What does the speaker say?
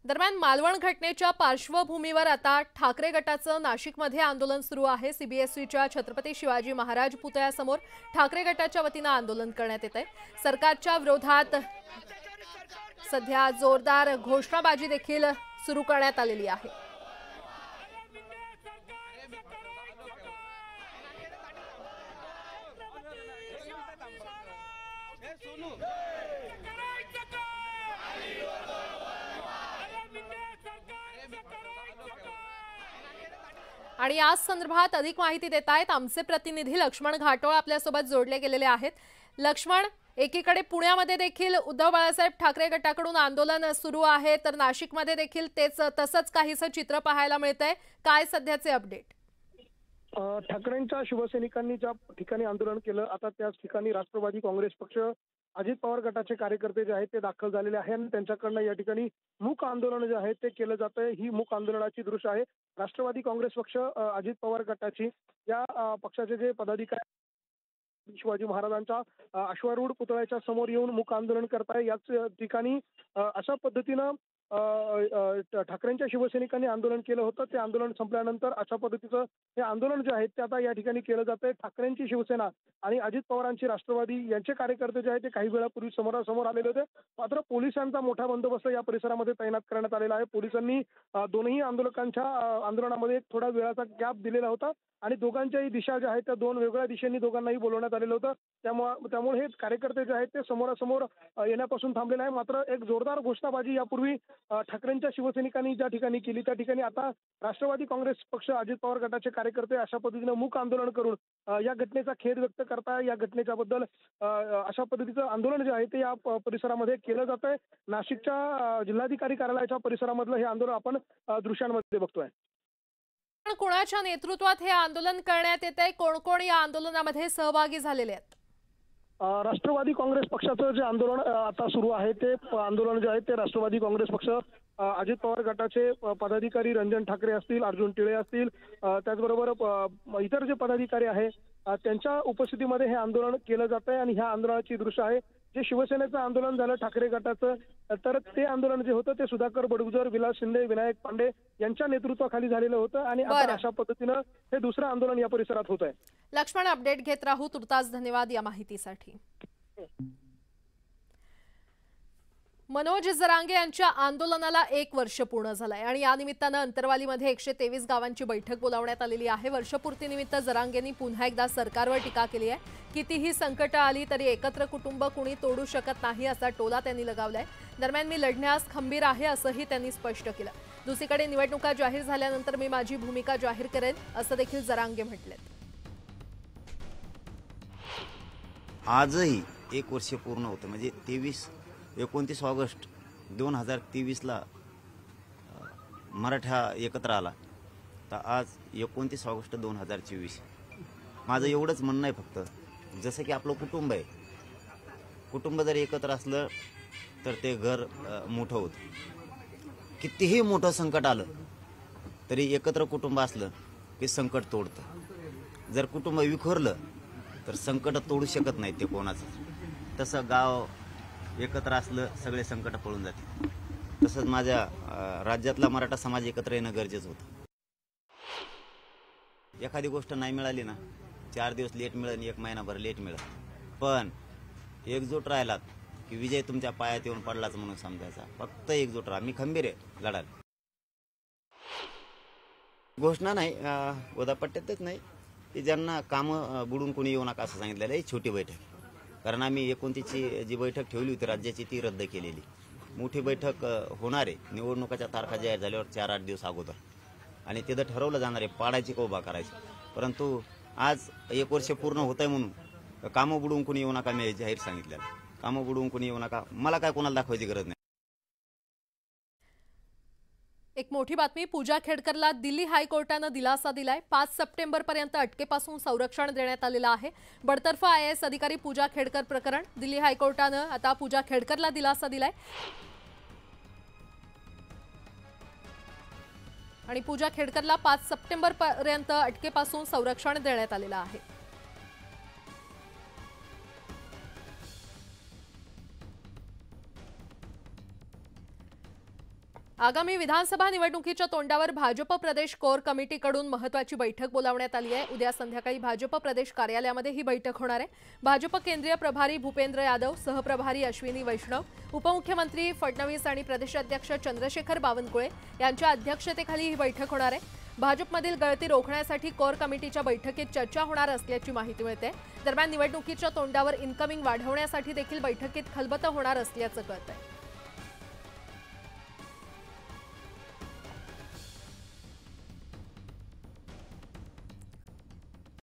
दरम्यान मालवण घटनेच्या पार्श्वभूमीवर आता ठाकरे गटाचं नाशिकमध्ये आंदोलन सुरू आहे। सीबीएसईच्या छत्रपती शिवाजी महाराज पुतळ्यासमोर ठाकरे गटाच्या वतीने आंदोलन करण्यात येत आहे। सरकारच्या विरोधात सध्या जोरदार घोषणाबाजी देखील सुरू करण्यात आलेली आहे। आणि या संदर्भात अधिक माहिती देत आहेत आमचे प्रतिनिधी लक्ष्मण घाटोळ आपल्यासोबत जोडले गेलेले आहेत। लक्ष्मण, एकीकडे पुण्यामध्ये देखील उद्धव बाळासाहेब ठाकरे गटाकडून आंदोलन सुरू आहे, तर नाशिकमध्ये देखील तसंच काहीसं चित्र पाहायला मिळतंय। काय सध्याचे अपडेट? ठाकरेंच्या शिवसैनिकांनी ज्या ठिकाणी आंदोलन केलं, आता त्याच ठिकाणी राष्ट्रवादी काँग्रेस पक्ष, अजित पवार गटाचे कार्यकर्ते जे आहेत ते दाखल झालेले आहेत आणि त्यांच्याकडनं या ठिकाणी मूक आंदोलन जे आहे ते केलं जात आहे। ही मूक आंदोलनाची दृश्य आहे। राष्ट्रवादी काँग्रेस पक्ष, अजित पवार गटाची या पक्षाचे जे पदाधिकारी शिवाजी महाराजांच्या अश्वारूढ पुतळ्याच्या समोर येऊन मूक आंदोलन करताय। याच ठिकाणी अशा पद्धतीनं ठाकरेंच्या शिवसैनिकांनी आंदोलन केलं होतं। ते आंदोलन संपल्यानंतर अशा पद्धतीचं हे आंदोलन जे आहे ते आता या ठिकाणी केलं जात आहे। ठाकरेंची शिवसेना आणि अजित पवारांची राष्ट्रवादी यांचे कार्यकर्ते जे आहेत ते काही वेळापूर्वी समोरासमोर आलेले होते। मात्र पोलिसांचा मोठा बंदोबस्त या परिसरामध्ये तैनात करण्यात आलेला आहे। पोलिसांनी दोन्ही आंदोलकांच्या आंदोलनामध्ये थोडा वेळाचा गॅप दिलेला होता आणि दोघांच्याही दिशा ज्या आहेत त्या दोन वेगळ्या दिशेने दोघांनाही बोलवण्यात आलेलं होतं। त्यामुळे हे कार्यकर्ते जे आहेत ते समोरासमोर येण्यापासून थांबलेले आहे। मात्र एक जोरदार घोषणाबाजी यापूर्वी ठाकरेंच्या शिवसैनिकांनी ज्या ठिकाणी केली त्या ठिकाणी आता राष्ट्रवादी काँग्रेस पक्ष, अजित पवार गटाचे कार्यकर्ते अशा पद्धतीनं मूक आंदोलन करून या घटनेचा खेद व्यक्त करताय। या घटनेच्या बद्दल अशा पद्धतीचं आंदोलन जे आहे ते या परिसरामध्ये केलं जात आहे। नाशिकच्या जिल्हाधिकारी कार्यालयाच्या परिसरामधलं हे आंदोलन आपण दृश्यांमध्ये बघतोय। कोणाच्या नेतृत्वात हे आंदोलन करण्यात येत आहे? कोण कोण या आंदोलनामध्ये सहभागी झालेले आहेत? राष्ट्रवादी काँग्रेस पक्षाचं जे आंदोलन आता सुरू आहे ते आंदोलन जे आहे ते राष्ट्रवादी काँग्रेस पक्ष, अजित पवार गटाचे पदाधिकारी रंजन ठाकरे असतील, अर्जुन टिळे असतील, त्याचबरोबर इतर जे पदाधिकारी आहे त्यांच्या उपस्थितीमध्ये हे आंदोलन केलं जात आहे। आणि ह्या आंदोलनाची दृश्य आहे जे शिवसेनेचं आंदोलन झालं ठाकरे गटाचं, तर ते आंदोलन जे होतं ते सुधाकर बडगुजर, विलास शिंदे, विनायक पांडे यांच्या नेतृत्वाखाली झालेलं होतं आणि आता अशा पद्धतीनं हे दुसरं आंदोलन या परिसरात होत आहे। लक्ष्मण, अपडेट घेत राहू। तुर्तास धन्यवाद या माहितीसाठी। मनोज जरांगे यांच्या आंदोलनाला 1 वर्ष पूर्ण झालंय आणि या निमित्तानं अंतरवालीमध्ये 123 गावांची बैठक बोलावण्यात आलेली आहे। वर्षपूर्तीनिमित्त जरांगेंनी पुन्हा एकदा सरकारवर टीका केली आहे। कितीही संकट आली तरी एकत्र कुटुंब कुणी तोडू शकत नाही असा टोला त्यांनी लगावलाय। दरम्यान मी लढण्यास खंबीर आहे असंही त्यांनी स्पष्ट केलं। दुसरीकडे निवडणुका जाहीर झाल्यानंतर मी माझी भूमिका जाहीर करेन असं देखील जरांगे म्हटलेत। आजही 1 वर्ष पूर्ण होतं, म्हणजे 29 ऑगस्ट 2023ला मराठा एकत्र आला, तर आज 29 ऑगस्ट 2024। माझं एवढंच म्हणणं आहे फक्त, जसं की आपलं कुटुंब आहे, कुटुंब जर एकत्र असलं तर ते घर मोठं होतं। कितीही मोठं संकट आलं तरी एकत्र कुटुंब असलं की संकट तोडतं। जर कुटुंब विखुरलं तर संकट तोडू शकत नाही ते कोणाचं। तसं गाव एकत्र असलं सगळे संकट पळून जाते। तसंच माझ्या राज्यातला मराठा समाज एकत्र येणं गरजेचं होतं। एखादी गोष्ट नाही मिळाली ना, 4 दिवस लेट मिळेल, 1 महिनाभर लेट मिळेल, पण एकजूट राहिलात की विजय तुमच्या पायात येऊन पडलाच म्हणून समजायचा। फक्त एकजूट राहा, मी खंबीर आहे लढायला। घोषणा नाही, गोदापट्ट्यातच नाही की ज्यांना कामं बुडून कोणी येऊ नका असं सांगितलेलं आहे। छोटी बैठक, कारण आम्ही 29ची जी बैठक ठेवली होती राज्याची ती रद्द केलेली। मोठी बैठक होणार आहे निवडणुकाच्या तारखा जाहीर झाल्यावर 4-8 दिवस अगोदर, आणि तिथं ठरवलं जाणार आहे पाडायची का उभा करायची। परंतु आज 1 वर्ष पूर्ण होत आहे म्हणून कामं बुडवून कोणी येऊ नका, मी जाहीर सांगितलेलं। कामं बुडवून कोणी येऊ नका, मला काय कोणाला दाखवायची गरज नाही। एक मोठी बातमी, पूजा खेडकरला दिल्ली हायकोर्टानं दिलासा दिलाय। 5 सप्टेंबरपर्यंत अटकेपासून संरक्षण देण्यात आलेलं आहे। बडतर्फ IAS अधिकारी पूजा खेडकर प्रकरण दिल्ली हायकोर्टानं आता पूजा खेडकरला दिलासा दिलाय आणि पूजा खेडकरला 5 सप्टेंबरपर्यंत अटकेपासून संरक्षण देण्यात आलेलं आहे। आगामी विधानसभा निवडणुकीच्या तोंडावर भाजप प्रदेश कोर कमिटीकडून महत्त्वाची बैठक बोलावण्यात आली आहे। उद्या संध्याकाळी भाजप प्रदेश कार्यालयामध्ये ही बैठक होणार आहे। भाजप केंद्रीय प्रभारी भूपेंद्र यादव, सहप्रभारी अश्विनी वैष्णव, उपमुख्यमंत्री फडणवीस आणि प्रदेशाध्यक्ष चंद्रशेखर बावनकुळे यांच्या अध्यक्षतेखाली ही बैठक होणार आहे। भाजपमधील गळती रोखण्यासाठी कोर कमिटीच्या बैठकीत चर्चा होणार असल्याची माहिती मिळते। दरम्यान निवडणुकीच्या तोंडावर इन्कमिंग वाढवण्यासाठी देखील बैठकीत खलबतं होणार असल्याचं कळतंय।